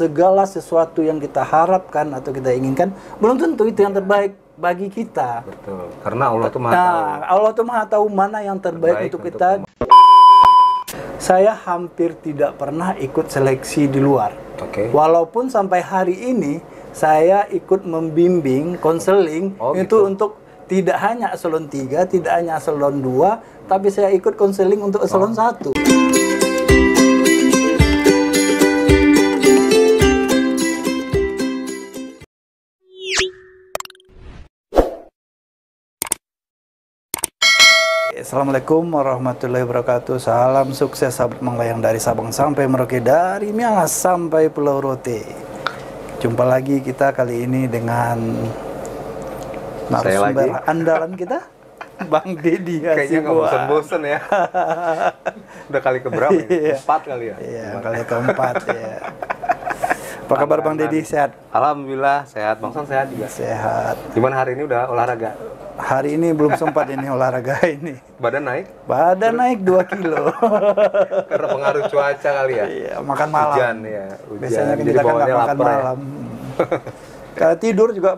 segala sesuatu yang kita harapkan atau kita inginkan, belum tentu itu yang terbaik bagi kita. Betul. Karena Allah tuh Maha tahu. Allah tuh Maha tahu mana yang terbaik untuk kita. Saya hampir tidak pernah ikut seleksi di luar. Walaupun sampai hari ini saya ikut membimbing, konseling itu untuk tidak hanya eselon 3, tidak hanya eselon 2, tapi saya ikut konseling untuk eselon 1. Assalamualaikum warahmatullahi wabarakatuh. Salam sukses sahabat melayang dari Sabang sampai Merauke, dari Miangas sampai Pulau Rote. Jumpa lagi kita kali ini dengan narasumber andalan kita, Bang Deddy Hasibuan. Kayaknya nggak bosan-bosan ya. Udah kali keberapa ya? 4 kali ya? Iya, kali keempat ya. Apa kabar Bang Deddy, sehat? Alhamdulillah sehat. Bang Son sehat juga? Sehat. Gimana hari ini, udah olahraga? Hari ini belum sempat ini olahraga ini. Badan naik? Badan naik 2 kilo. Karena pengaruh cuaca kali ya? Iya, makan malam. Hujan ya, hujan. Biasanya Jadi kita kan nggak makan lapar malam. Kalau tidur juga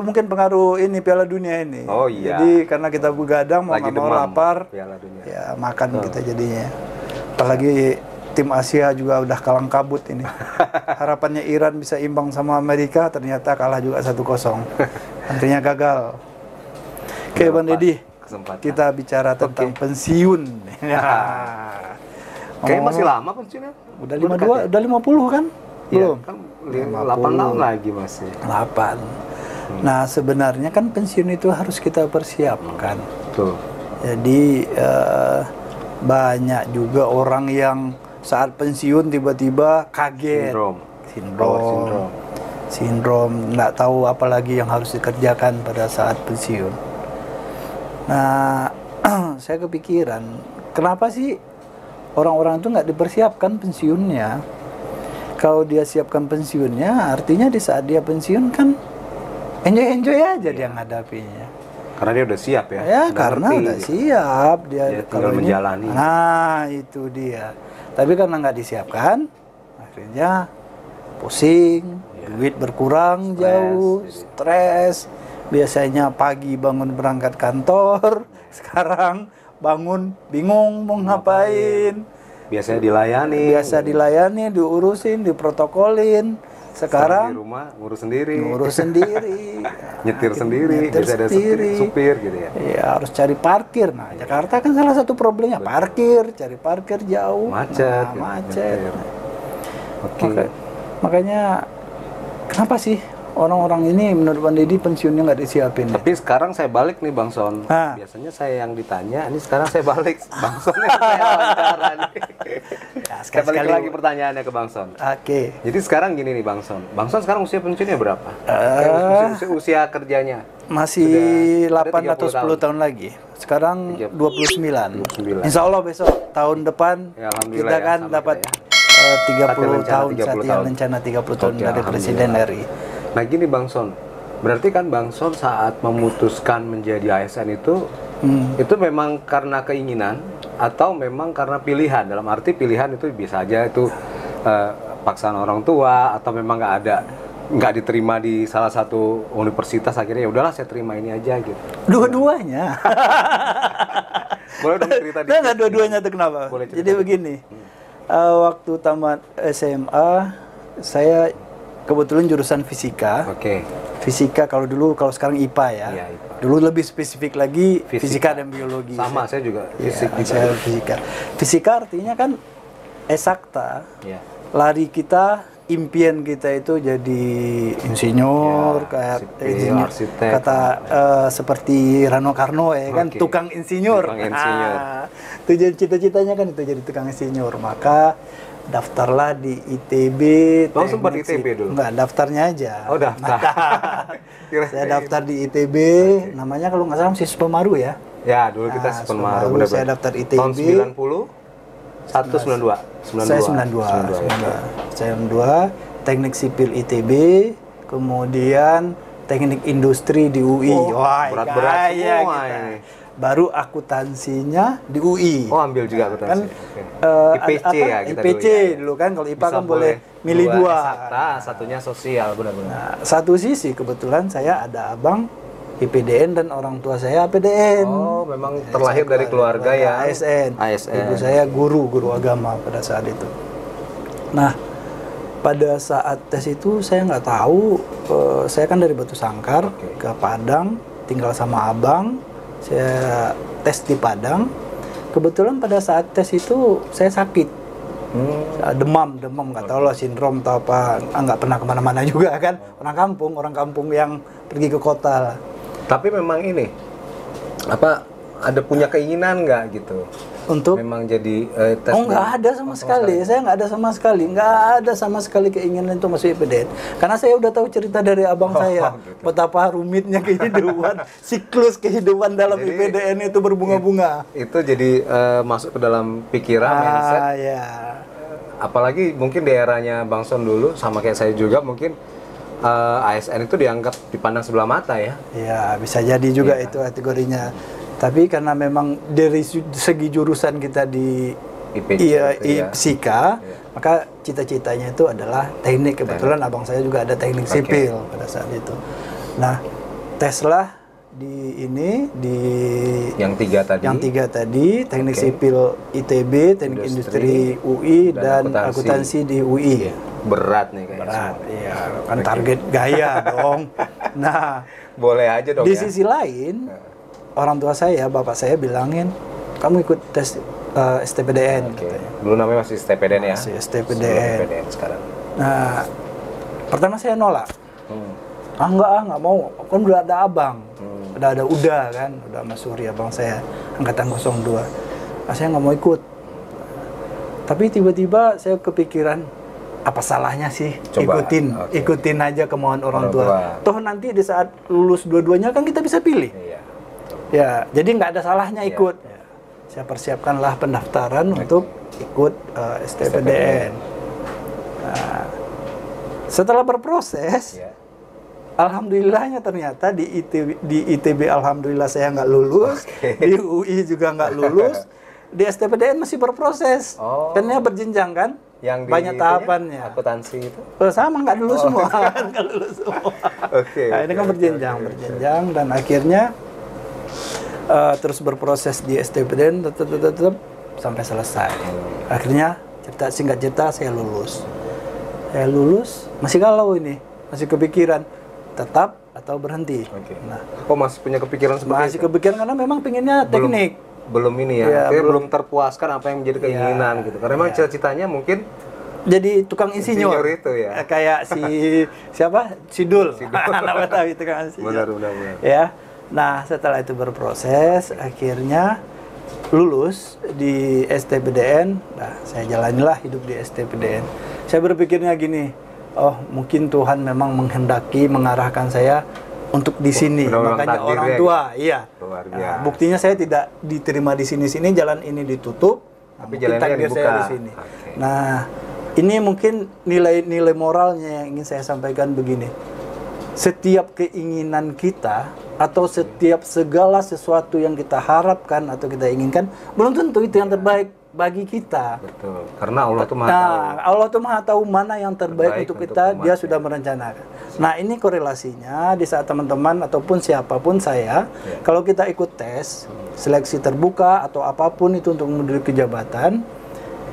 mungkin pengaruh ini Piala Dunia ini. Oh iya. Jadi karena kita begadang mau nggak mau lapar, Piala Dunia. Ya makan kita jadinya. Apalagi tim Asia juga udah kalang kabut ini. Harapannya Iran bisa imbang sama Amerika, ternyata kalah juga 1-0. Artinya gagal. Oke Bang Deddy, kita bicara tentang pensiun. Kayaknya masih lama pensiunnya. Udah 52, udah 50 kan? Belum. Ya, kan 8 tahun lagi masih. 8. Nah sebenarnya kan pensiun itu harus kita persiapkan. Betul. Jadi banyak juga orang yang saat pensiun tiba-tiba kaget. Sindrom. Nggak tahu apa lagi yang harus dikerjakan pada saat pensiun. Nah, saya kepikiran, kenapa sih orang-orang itu nggak dipersiapkan pensiunnya? Kalau dia siapkan pensiunnya, artinya di saat dia pensiun kan enjoy aja dia ngadapinya. Karena dia udah siap ya? Ya, karena udah siap. Dia tinggal menjalani. Nah, itu dia. Tapi karena nggak disiapkan, akhirnya pusing, duit berkurang jauh, stres. Biasanya pagi bangun berangkat kantor, sekarang bangun bingung mau ngapain. Biasanya dilayani, diurusin, diprotokolin. Sekarang di rumah ngurus sendiri. nyetir sendiri, bisa ada supir gitu ya. Iya, harus cari parkir. Nah, Jakarta kan salah satu problemnya parkir, cari parkir jauh, macet. Oke. Makanya kenapa sih orang-orang ini menurut Bang Deddy pensiunnya nggak disiapin? Tapi sekarang saya balik nih Bang Son. Biasanya saya yang ditanya, ini sekarang saya balik. Bang Son yang saya wawancara nih. Saya balik lagi pertanyaannya ke Bang Son. Oke. Jadi sekarang gini nih Bang Son. Bang Son sekarang usia pensiunnya berapa? Usia kerjanya? Masih 8 atau 10 tahun lagi. Sekarang 29. Insya Allah besok tahun depan kita kan dapat 30 tahun saat yang rencana 30 tahun dari Presiden RI. Nah gini Bang Son, berarti kan Bang Son saat memutuskan menjadi ASN itu memang karena keinginan atau memang karena pilihan? Dalam arti pilihan itu bisa aja itu paksaan orang tua atau memang nggak diterima di salah satu universitas, akhirnya ya udahlah saya terima ini aja gitu. Dua-duanya. Boleh dong cerita dikit. Nggak dua-duanya itu kenapa? Jadi begini, waktu tamat SMA saya kebetulan jurusan fisika. Fisika kalau sekarang IPA ya. Iya, IPA. Dulu lebih spesifik lagi fisika dan biologi. Sama, saya juga fisika. Fisika artinya kan eksakta. Lari kita, impian kita itu jadi insinyur, kayak arsitek. Kata seperti Rano Karno ya kan, tukang insinyur. Tujuan cita-citanya kan itu jadi tukang insinyur. Maka daftarlah di ITB. Bang sempat ITB dulu? Enggak, daftarnya aja. Oh, daftar. Saya daftar di ITB, namanya kalau nggak salah Sispomaru ya. Ya, dulu kita Sispomaru. Saya daftar ITB. Tahun 90? 92? Saya 92. Teknik Sipil ITB, kemudian Teknik Industri di UI. Berat-berat semua ini. baru akuntansinya di UI. Oh, ambil juga akuntansi. Kan IPC ya kita IPC dulu ya. dulu kan, kalau IPA Bisa kan boleh milih dua. eksakta, satunya sosial, benar-benar. Nah, satu sisi kebetulan saya ada abang IPDN dan orang tua saya APDN. Oh, memang terlahir dari keluarga ya. ASN. ASN. Ibu saya guru agama pada saat itu. Nah, pada saat tes itu saya nggak tahu, saya kan dari Batu Sangkar ke Padang, tinggal sama abang, saya tes di Padang. Kebetulan pada saat tes itu saya sakit, demam nggak tahu lah sindrom atau apa, nggak pernah kemana-mana juga kan, orang kampung yang pergi ke kota lah. Tapi memang ini apa, ada punya keinginan nggak gitu? Untuk memang jadi tes? Oh, nggak ada sama sekali. Saya nggak ada sama sekali keinginan untuk masuk IPDN. Karena saya udah tahu cerita dari abang saya, gitu. betapa rumitnya kehidupan, siklus kehidupan dalam IPDN itu berbunga-bunga. Itu jadi masuk ke dalam pikiran, mindset. Ya. Apalagi mungkin di eranya Bang Son dulu, sama kayak saya juga, mungkin ASN itu dianggap dipandang sebelah mata ya. Ya, bisa jadi juga itu kategorinya. Tapi karena memang dari segi jurusan kita di IPSIKA, maka cita-citanya itu adalah teknik. Kebetulan abang saya juga ada teknik sipil pada saat itu. Nah, teslah di yang tiga tadi, teknik sipil ITB, teknik industri UI, dan akuntansi di UI. Berat nih kayaknya. Berat, iya. Kan target gaya dong. Nah, boleh aja dong di ya. sisi lain, orang tua saya, bapak saya bilangin, kamu ikut tes STPDN. Dulu namanya masih STPDN ya? Masih STPDN sekarang. Nah, pertama saya nolak. Nggak mau. Kan udah ada abang. Udah kan, udah Mas Surya abang saya, angkatan 02. Saya nggak mau ikut. Tapi tiba-tiba saya kepikiran, apa salahnya sih? Coba, ikutin aja kemauan orang tua. Toh nanti di saat lulus dua-duanya kan kita bisa pilih. Ya, jadi nggak ada salahnya ikut. Ya. Saya persiapkanlah pendaftaran untuk ikut STPDN. Nah, setelah berproses, alhamdulillahnya ternyata di ITB alhamdulillah saya nggak lulus, di UI juga nggak lulus, di STPDN masih berproses. Karena berjenjang kan, yang banyak tahapannya. Akuntansi itu? Sama nggak lulus semua, nggak lulus semua. Nah, ini kan berjenjang, dan akhirnya terus berproses di STPDN tetap sampai selesai. Akhirnya singkat cerita saya lulus. Masih galau ini, masih kepikiran tetap atau berhenti. Nah, masih punya kepikiran seperti itu? Masih kepikiran karena memang pinginnya teknik. Belum ini ya, belum terpuaskan apa yang menjadi keinginan gitu. Karena memang cita-citanya mungkin jadi tukang insinyur itu ya. Kayak siapa? Sidul. Anak Betawi tukang insinyur. Benar. Ya. Nah, setelah itu berproses, akhirnya lulus di STPDN. Nah, saya jalanilah hidup di STPDN. Saya berpikirnya gini, mungkin Tuhan memang menghendaki mengarahkan saya untuk di sini. Makanya orang tua, Nah, buktinya saya tidak diterima di sini, jalan ini ditutup. Tapi jalannya dibuka. Saya di sini. Nah, ini mungkin nilai moralnya yang ingin saya sampaikan begini. Setiap keinginan kita atau setiap segala sesuatu yang kita harapkan atau kita inginkan belum tentu itu yang terbaik bagi kita. Betul. Karena Allah itu Maha tahu. Allah itu Maha tahu mana yang terbaik untuk kita, Dia sudah merencanakan. Nah, ini korelasinya di saat teman-teman ataupun siapapun saya, kalau kita ikut tes, seleksi terbuka atau apapun itu untuk menduduki jabatan,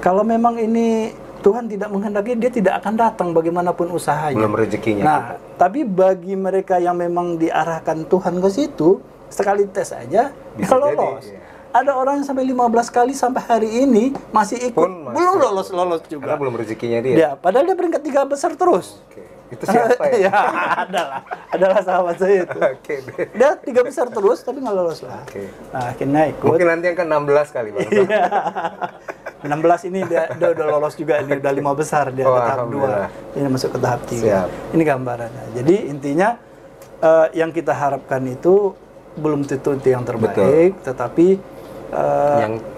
kalau memang ini Tuhan tidak menghendaki, Dia tidak akan datang bagaimanapun usahanya. Belum rezekinya. Nah, tapi bagi mereka yang memang diarahkan Tuhan ke situ, sekali tes aja bisa lolos. Ada orang yang sampai 15 kali sampai hari ini masih ikut, belum lolos juga. Karena belum rezekinya dia. Ya, padahal dia peringkat 3 besar terus. Itu siapa ya? Ya, adalah sahabat saya itu. Dia 3 besar terus tapi nggak lolos lah. Nah, akhirnya ikut. Mungkin nanti yang ke 16 kali, Bang. 16 ini dia udah lolos juga, ini udah 5 besar dia ke tahap 2. Ini masuk ke tahap 3. Ini gambarannya. Jadi intinya yang kita harapkan itu belum tentu itu yang terbaik, tetapi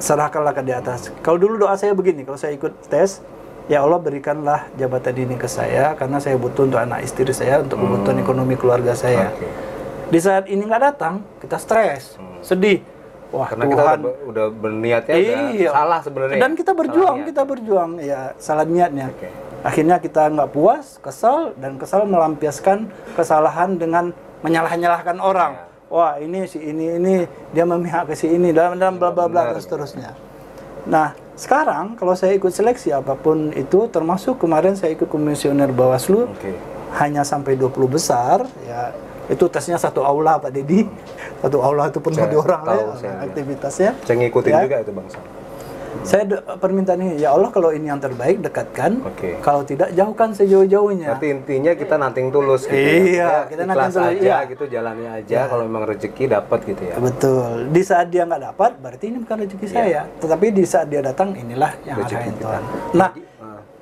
serahkanlah ke di atas. Kalau dulu doa saya begini, kalau saya ikut tes, ya Allah berikanlah jabatan ini ke saya karena saya butuh untuk anak istri saya, untuk kebutuhan ekonomi keluarga saya. Di saat ini nggak datang, kita stres, sedih. wah karena Tuhan, kita udah berniatnya udah salah sebenarnya. Dan kita berjuang ya salah niatnya. Akhirnya kita nggak puas, kesal melampiaskan kesalahan dengan menyalah-nyalahkan orang. Wah ini si ini dia memihak ke si ini dan bla bla bla dan seterusnya. Nah sekarang kalau saya ikut seleksi apapun itu, termasuk kemarin saya ikut komisioner Bawaslu, hanya sampai 20 besar ya. Itu tesnya satu aula Pak Dedi. Satu aula itu penuh di orang aktivitasnya. Saya ngikutin juga itu Bang Son. Saya permintaan ini, ya Allah kalau ini yang terbaik dekatkan, kalau tidak jauhkan sejauh-jauhnya. Berarti intinya kita nating tulus gitu ya. Kita nating tulus aja gitu, jalannya aja kalau memang rezeki dapat gitu ya. Betul. Di saat dia nggak dapat, berarti ini bukan rezeki saya. Tetapi di saat dia datang, inilah yang arahin Tuhan. Nah,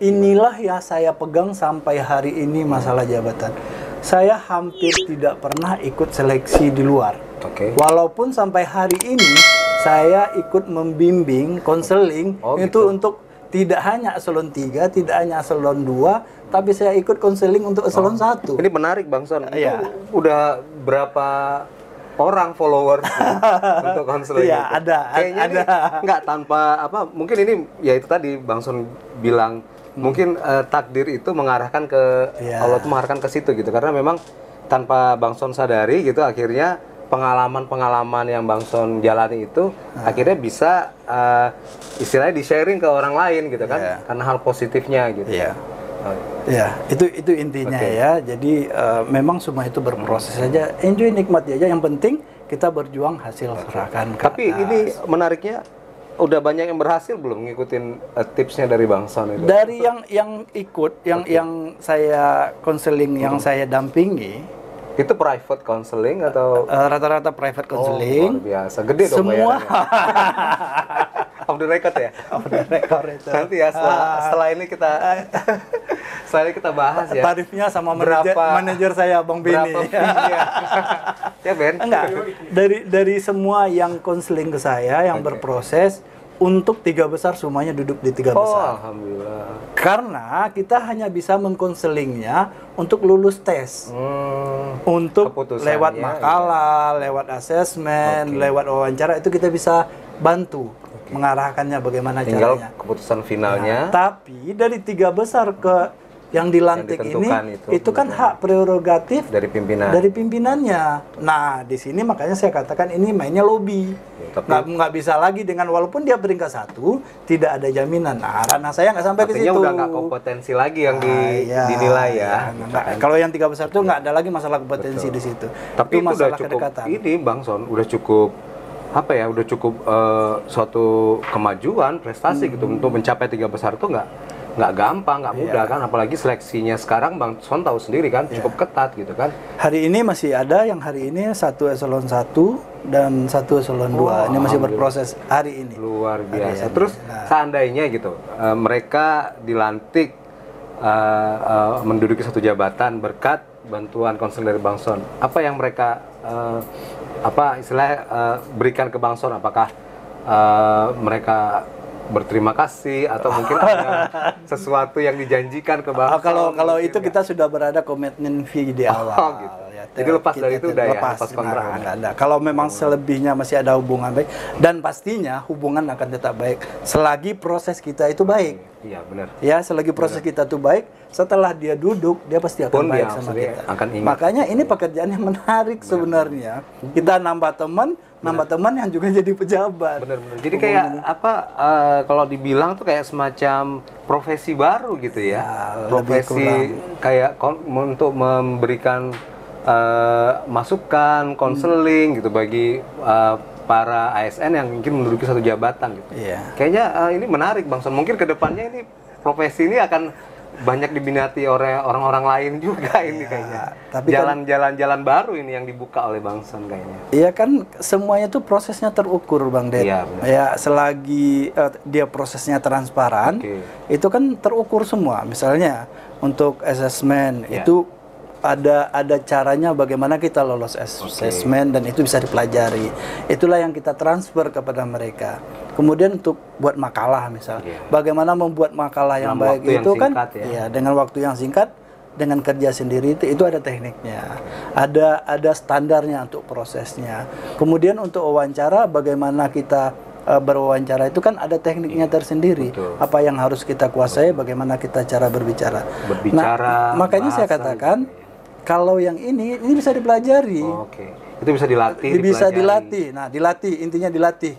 inilah yang saya pegang sampai hari ini masalah jabatan. Saya hampir tidak pernah ikut seleksi di luar. Walaupun sampai hari ini saya ikut membimbing, konseling itu untuk tidak hanya eselon 3, tidak hanya eselon 2, tapi saya ikut konseling untuk eselon 1. Ini menarik Bang Son. Itu udah berapa orang follower untuk konseling? Iya, ada. Enggak tanpa apa, mungkin ini ya itu tadi Bang Son bilang mungkin takdir itu mengarahkan ke Allah itu mengarahkan ke situ gitu, karena memang tanpa Bang Son sadari gitu akhirnya pengalaman yang Bang Son jalani itu akhirnya bisa istilahnya di-sharing ke orang lain gitu kan, karena hal positifnya gitu. Ya, itu intinya ya. Jadi memang semua itu berproses saja. Enjoy, nikmati aja. Yang penting kita berjuang, hasil serahkan ke Tapi atas. ini menariknya, udah banyak yang berhasil belum ngikutin tipsnya dari Bang Son itu? Dari yang ikut, yang saya konseling, yang saya dampingi. Itu private counseling atau rata-rata private counseling? Luar biasa, gede dong semua. Off the record ya? Off the record itu. Nanti ya setelah ini kita bahas ya. Tarifnya sama manajer saya Bang Beni. Berapa fee-nya? Ya Ben? Enggak. Dari semua yang konseling ke saya yang berproses, untuk 3 besar semuanya duduk di 3 besar. Alhamdulillah. Karena kita hanya bisa mengkonselingnya untuk lulus tes. Untuk lewat makalah, lewat asesmen, lewat wawancara, itu kita bisa bantu mengarahkannya bagaimana tinggal caranya. Keputusan finalnya. Tapi dari 3 besar ke yang dilantik ini itu kan hak prerogatif dari pimpinannya. Nah, di sini makanya saya katakan ini mainnya lobby. Nggak bisa lagi dengan walaupun dia peringkat 1 tidak ada jaminan. Nah, ranah saya nggak sampai ke situ. Artinya udah nggak kompetensi lagi yang dinilai ya. Kalau yang 3 besar itu nggak ada lagi masalah kompetensi di situ. Tapi itu udah cukup kedekatan. Ini Bang Son udah cukup apa ya? Udah cukup suatu kemajuan prestasi gitu untuk mencapai 3 besar itu nggak gampang, nggak mudah kan, apalagi seleksinya sekarang Bang Son tahu sendiri kan, cukup ketat gitu kan. Hari ini masih ada yang hari ini 1 eselon 1 dan 1 eselon 2, ini masih berproses hari ini. Luar biasa. Terus seandainya gitu, mereka dilantik menduduki satu jabatan berkat bantuan konselor dari Bang Son, apa yang mereka berikan ke Bang Son? Apakah mereka berterima kasih atau mungkin ada sesuatu yang dijanjikan ke Bang Son? Kalau itu kita sudah berada komitmen fee di awal. Gitu. Jadi lepas dari itu udah lepas kontrak. Ada. Kalau memang selebihnya masih ada hubungan baik, dan pastinya hubungan akan tetap baik selagi proses kita itu baik. Iya benar. Ya, selagi proses kita itu baik, setelah dia duduk dia pasti akan baik sama kita. Makanya ini pekerjaan yang menarik sebenarnya. Kita nambah teman yang juga jadi pejabat. Benar-benar. Jadi kayak kalau dibilang tuh kayak semacam profesi baru gitu ya. Profesi kayak untuk memberikan masukan, konseling gitu bagi para ASN yang mungkin menduduki satu jabatan gitu. Kayaknya ini menarik Bang Son. Mungkin kedepannya ini profesi ini akan banyak diminati oleh orang-orang lain juga ini kayaknya. Tapi jalan-jalan baru ini yang dibuka oleh Bang Son kayaknya. Iya kan, semuanya tuh prosesnya terukur Bang Ded. Ya selagi dia prosesnya transparan, itu kan terukur semua. Misalnya untuk asesmen itu ada caranya bagaimana kita lolos asesmen dan itu bisa dipelajari. Itulah yang kita transfer kepada mereka. Kemudian untuk buat makalah misalnya, bagaimana membuat makalah yang baik itu kan dengan waktu yang singkat dengan kerja sendiri itu ada tekniknya, ada standarnya untuk prosesnya. Kemudian untuk wawancara, bagaimana kita berwawancara itu kan ada tekniknya tersendiri. Betul. Apa yang harus kita kuasai, bagaimana kita cara berbicara. Nah, makanya saya katakan kalau yang ini bisa dipelajari. Oke. Itu bisa dilatih. Bisa dilatih. Nah, dilatih, intinya dilatih.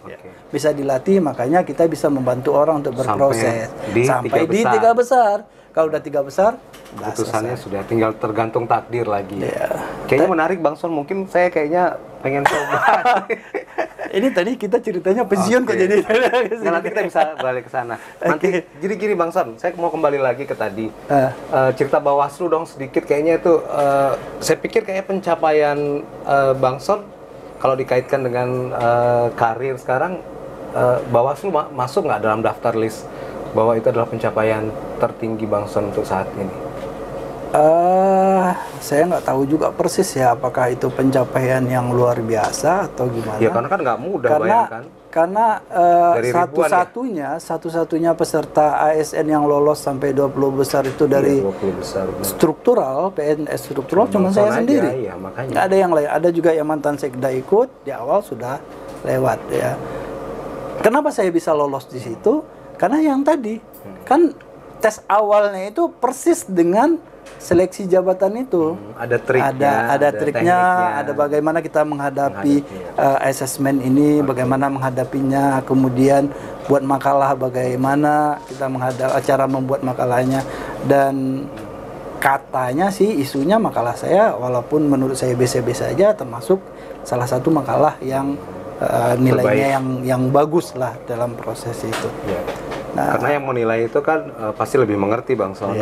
Bisa dilatih, makanya kita bisa membantu orang untuk berproses sampai di 3 besar. Kalau udah 3 besar, keputusannya sudah tinggal tergantung takdir lagi. Kayaknya menarik Bang Son, mungkin saya kayaknya pengen coba. Ini tadi kita ceritanya pensiun kok jadi. Nah, nanti kita bisa balik ke sana. Nanti jadi gini Bang Son, saya mau kembali lagi ke tadi. Cerita Bawaslu dong sedikit, kayaknya itu saya pikir kayak pencapaian Bang Son kalau dikaitkan dengan karir sekarang, Bawaslu masuk nggak dalam daftar list bahwa itu adalah pencapaian tertinggi Bang Son untuk saat ini? Saya nggak tahu juga persis ya apakah itu pencapaian yang luar biasa atau gimana. Ya karena kan nggak mudah, bayangkan. Karena satu-satunya peserta ASN yang lolos sampai 20 besar itu dari 20 besar, struktural, PNS struktural cuma saya sendiri. Ya, makanya. Nggak ada yang lain. Ada juga yang mantan sekda ikut, di awal sudah lewat ya. Kenapa saya bisa lolos di situ? Karena yang tadi kan tes awalnya itu persis dengan seleksi jabatan itu. Ada triknya, ada triknya, ada bagaimana kita menghadapi asesmen ini, bagaimana menghadapinya, kemudian buat makalah bagaimana kita cara membuat makalahnya, dan katanya sih isunya makalah saya walaupun menurut saya biasa-biasa aja, termasuk salah satu makalah yang nilainya yang bagus lah dalam proses itu. Nah, karena yang menilai itu kan pasti lebih mengerti Bang Son.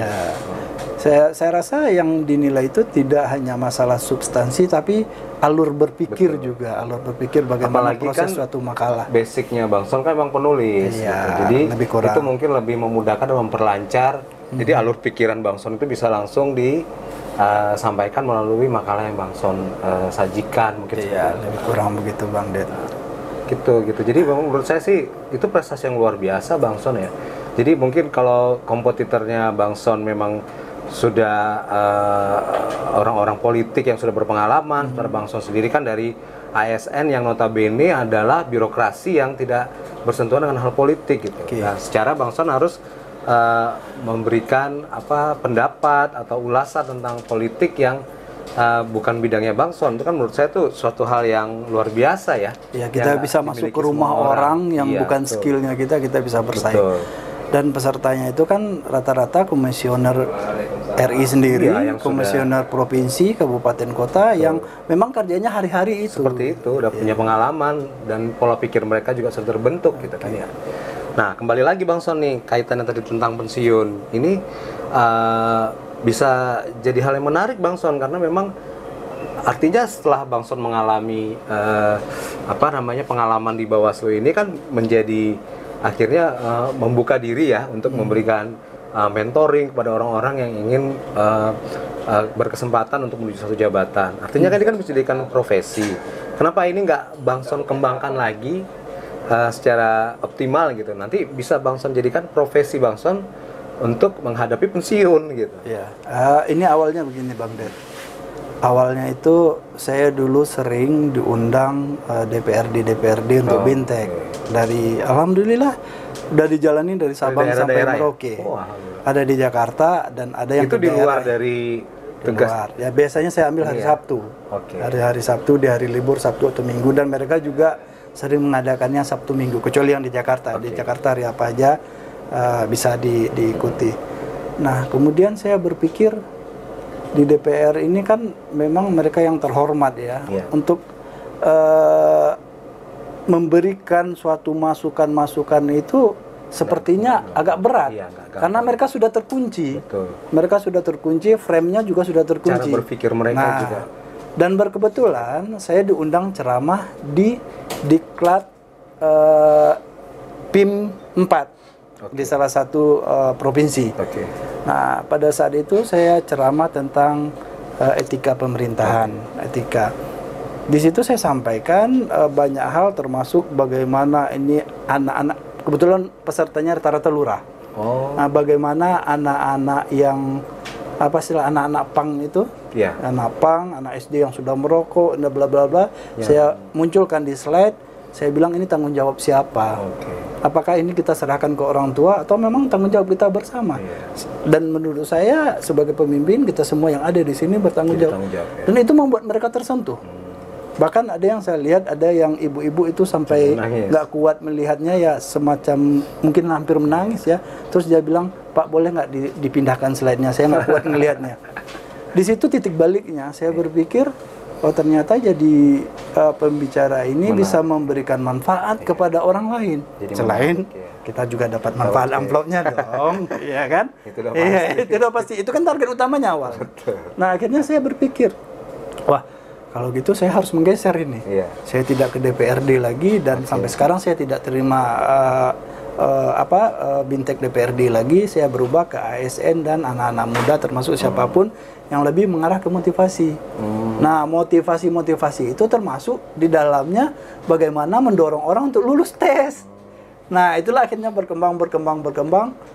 Saya rasa yang dinilai itu tidak hanya masalah substansi, tapi alur berpikir juga, alur berpikir bagaimana apalagi proses suatu makalah. Basicnya Bang Son kan memang penulis, jadi itu mungkin lebih memudahkan dan memperlancar. Jadi alur pikiran Bang Son itu bisa langsung disampaikan melalui makalah yang Bang Son sajikan mungkin. Lebih kurang begitu Bang Ded. Gitu. Jadi menurut saya sih itu prestasi yang luar biasa Bang Son ya. Jadi mungkin kalau kompetitornya Bang Son memang sudah orang-orang politik yang sudah berpengalaman, Bang Son sendiri kan dari ASN yang notabene adalah birokrasi yang tidak bersentuhan dengan hal politik gitu. Nah, secara Bang Son harus memberikan pendapat atau ulasan tentang politik yang bukan bidangnya Bang Son. Itu kan menurut saya tuh suatu hal yang luar biasa ya. Kita bisa masuk ke rumah orang yang bukan skillnya kita bisa bersaing. Dan pesertanya itu kan rata-rata komisioner RI sendiri, komisioner provinsi, kabupaten kota yang memang kerjanya hari-hari itu. Seperti itu, udah punya pengalaman dan pola pikir mereka juga sudah terbentuk gitu kan ya. Nah, kembali lagi Bang Son nih, kaitannya tadi tentang pensiun. Ini bisa jadi hal yang menarik Bang Son, karena memang artinya setelah Bang Son mengalami pengalaman di Bawaslu ini kan menjadi akhirnya membuka diri ya untuk memberikan mentoring kepada orang-orang yang ingin berkesempatan untuk menuju satu jabatan. Artinya kan ini kan bisa dijadikan profesi. Kenapa ini nggak Bang Son kembangkan lagi secara optimal gitu? Nanti bisa Bang Son jadikan profesi Bang Son untuk menghadapi pensiun gitu. Ini awalnya begini Bang Ded. Awalnya itu saya dulu sering diundang DPRD untuk Bintek. Dari alhamdulillah udah dijalani dari Sabang sampai Merauke. Ada di Jakarta dan ada yang itu di luar dari tugas. Ya biasanya saya ambil hari Sabtu. Hari Sabtu di hari libur Sabtu atau Minggu, dan mereka juga sering mengadakannya Sabtu Minggu, kecuali yang di Jakarta. Di Jakarta hari apa aja bisa diikuti. Nah, kemudian saya berpikir di DPR ini kan memang mereka yang terhormat ya, untuk memberikan suatu masukan-masukan itu sepertinya agak berat, karena mereka sudah terkunci. Mereka sudah terkunci, frame-nya juga sudah terkunci. Cara berpikir mereka juga. Dan berkebetulan saya diundang ceramah di Diklat PIM 4 di salah satu provinsi. Nah, pada saat itu saya ceramah tentang etika pemerintahan, etika. Di situ saya sampaikan banyak hal, termasuk bagaimana ini anak-anak, kebetulan pesertanya rata-rata lurah. Nah, bagaimana anak-anak yang apa istilah anak-anak pang itu, anak pang, anak SD yang sudah merokok, bla bla bla, saya munculkan di slide. Saya bilang ini tanggung jawab siapa? Apakah ini kita serahkan ke orang tua atau memang tanggung jawab kita bersama? Dan menurut saya sebagai pemimpin kita semua yang ada di sini bertanggung jawab. Dan itu membuat mereka tersentuh. Bahkan ada yang saya lihat, ada yang ibu-ibu itu sampai nggak kuat melihatnya, ya semacam mungkin hampir menangis ya. Terus dia bilang, Pak boleh nggak dipindahkan slide-nya? Saya nggak kuat melihatnya. Di situ titik baliknya, saya berpikir, oh ternyata jadi pembicara ini bisa memberikan manfaat kepada orang lain. Jadi selain kita juga dapat manfaat amplopnya dong, ya kan? Itu udah pasti. Itu kan target utamanya awal. Nah akhirnya saya berpikir, wah kalau gitu saya harus menggeser ini. Saya tidak ke DPRD lagi dan sampai sekarang saya tidak terima Bintek DPRD lagi. Saya berubah ke ASN dan anak-anak muda termasuk siapapun yang lebih mengarah ke motivasi. Nah, motivasi itu termasuk di dalamnya bagaimana mendorong orang untuk lulus tes. Nah, itulah akhirnya berkembang.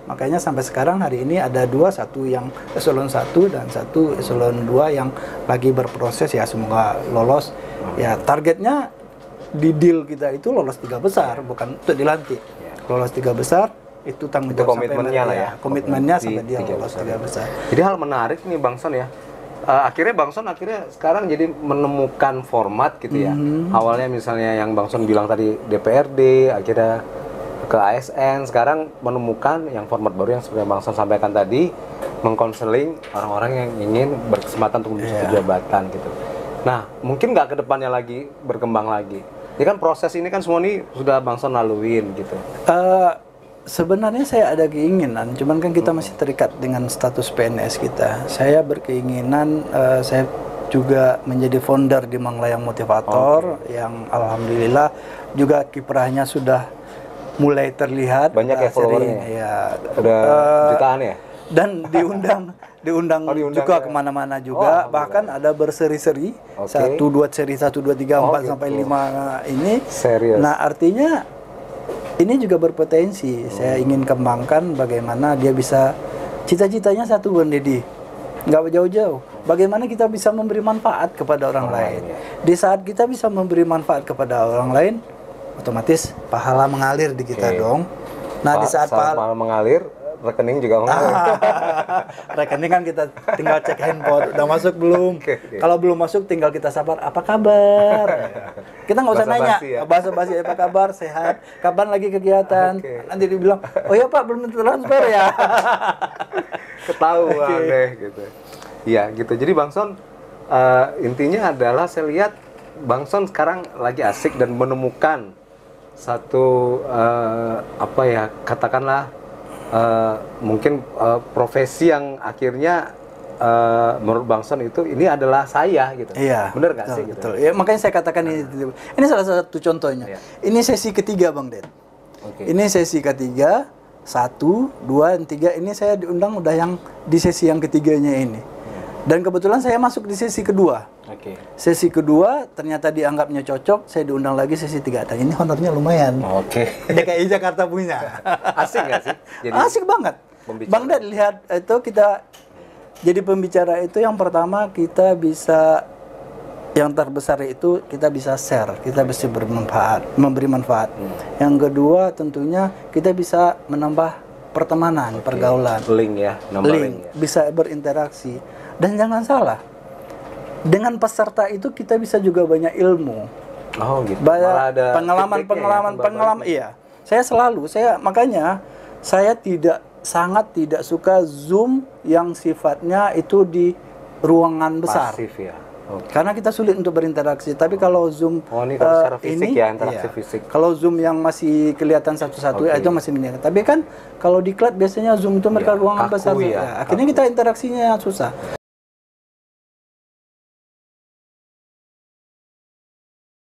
Makanya sampai sekarang hari ini ada satu yang eselon 1 dan satu eselon 2 yang lagi berproses, ya semoga lolos. Ya, targetnya di deal kita itu lolos 3 besar, bukan untuk dilantik. Lolos 3 besar itu tanggung jawab komitmennya lah ya. Komitmennya sampai dia lolos 3 besar. Jadi hal menarik nih Bang Son ya. Akhirnya Bang Son sekarang jadi menemukan format gitu ya. Awalnya misalnya yang Bang Son bilang tadi DPRD, akhirnya ke ASN, sekarang menemukan yang format baru yang seperti Bang Son sampaikan tadi, mengkonseling orang-orang yang ingin berkesempatan untuk menuju jabatan gitu. Nah, mungkin nggak ke depannya lagi berkembang lagi. Ini kan proses ini kan semua ini sudah Bang Son laluin gitu. Sebenarnya saya ada keinginan, cuman kan kita masih terikat dengan status PNS kita. Saya berkeinginan, saya juga menjadi founder di Manglayang Motivator, yang alhamdulillah juga kiprahnya sudah mulai terlihat. Banyak ya followernya? Ya, udah jutaan ya? Dan diundang juga kemana-mana juga, bahkan ada berseri-seri, 1, 2 seri 1, 2, 3, 4 sampai 5 ini. Serius. Nah artinya ini juga berpotensi. Saya ingin kembangkan bagaimana dia bisa, cita-citanya satu Bang Deddy, nggak jauh-jauh. Bagaimana kita bisa memberi manfaat kepada orang lain. Di saat kita bisa memberi manfaat kepada orang lain, otomatis pahala mengalir di kita dong. Nah di saat pahala mengalir, rekening juga mengalir. Rekening kan kita tinggal cek handphone, udah masuk belum? Kalau belum masuk tinggal kita sabar, apa kabar? Kita nggak usah nanya, basa-basi apa kabar, sehat, kapan lagi kegiatan? Nanti dibilang, oh ya Pak belum transfer ya. Ketahuan deh gitu. Iya gitu. Jadi Bang Son, intinya adalah saya lihat Bang Son sekarang lagi asik dan menemukan satu apa ya, katakanlah mungkin profesi yang akhirnya menurut Bang Son itu ini adalah saya gitu. Iya. Bener nggak sih? Betul. Ya, makanya saya katakan ini salah satu contohnya. Ini sesi ketiga Bang Ded. Ini sesi ketiga, 1, 2, dan 3. Ini saya diundang udah yang di sesi yang ketiganya ini. Dan kebetulan saya masuk di sesi kedua. Sesi kedua ternyata dianggapnya cocok, saya diundang lagi sesi 3. Dan ini honornya lumayan. DKI Jakarta punya. Asik nggak sih? Jadi, asik banget. Bang Ded lihat itu, kita jadi pembicara itu yang pertama kita bisa, yang terbesar itu kita bisa share, kita bisa bermanfaat, memberi manfaat. Yang kedua tentunya kita bisa menambah pertemanan, pergaulan. Link ya, link, bisa berinteraksi. Dan jangan salah, dengan peserta itu kita bisa juga banyak ilmu. Gitu. Banyak pengalaman. Iya. Makanya saya sangat tidak suka Zoom yang sifatnya itu di ruangan besar. Pasif ya. Karena kita sulit untuk berinteraksi. Tapi kalau Zoom ini secara fisik ya, interaksi fisik. Kalau Zoom yang masih kelihatan satu-satu itu masih minimal. Tapi kan kalau di klub biasanya Zoom itu mereka ruangan besar. Akhirnya kita interaksinya susah.